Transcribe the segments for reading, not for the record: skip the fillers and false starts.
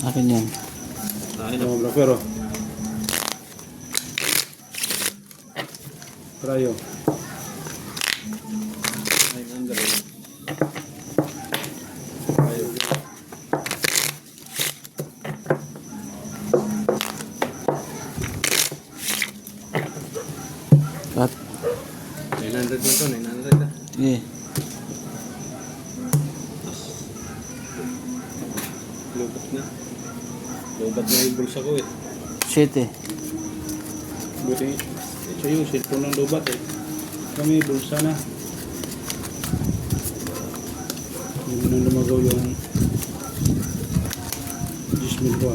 Akin yan. Akin na. Black pero. Trayo. 900. Cut. 900 na to, 900 na. Sige. Lubat na. Lubat na yung bulsa ko eh. 7. Buti. Ito yung cellphone ng lubat eh. Kami bulsa na. Hindi mo nang lumagaw yung 10 mil ko.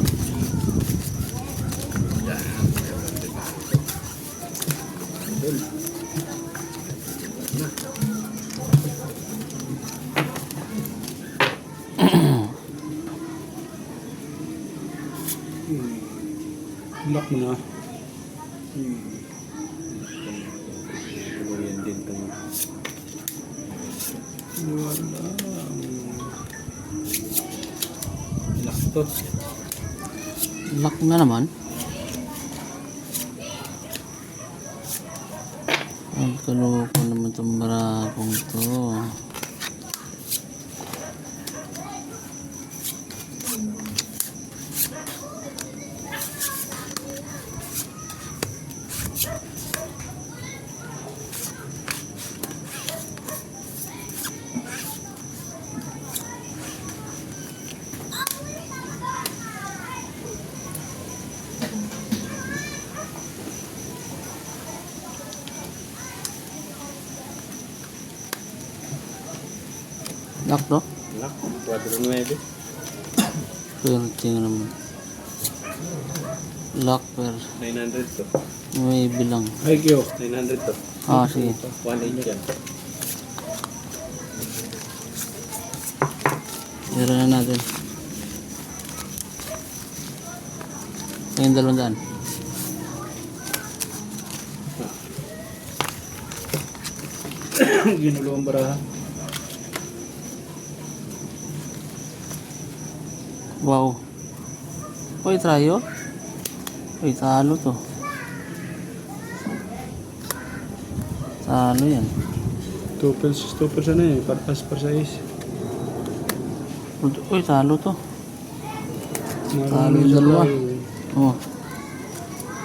Lock mo na. Yan din ito. Wala. Lock to. Lock na naman. Ang kaloko naman itong marakong to. Lock to? Lock. 4-9. Pero tingnan naman. Lock per 900 to. may bilang. IQ. 900 to. Ah, sige. 1.8 yan. Zero na natin. Yung 200. Ginulo ang baraha. Wow. Uy, trayo. Uy, talo to. Talo yan. Tupels na eh. Partas par size. Uy, talo to. Talo yung dalawa. Oh.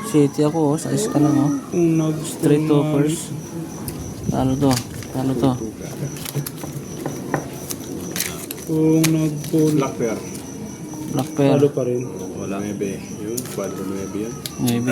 City ako, oh. Size ka lang, oh. Kung nag Straight toppers. Talo to. Talo to. Kung nag-pull. Lock pair. Black pair. Talo pa rin. Wala 9. Yun. 4-9 yan. Maybe.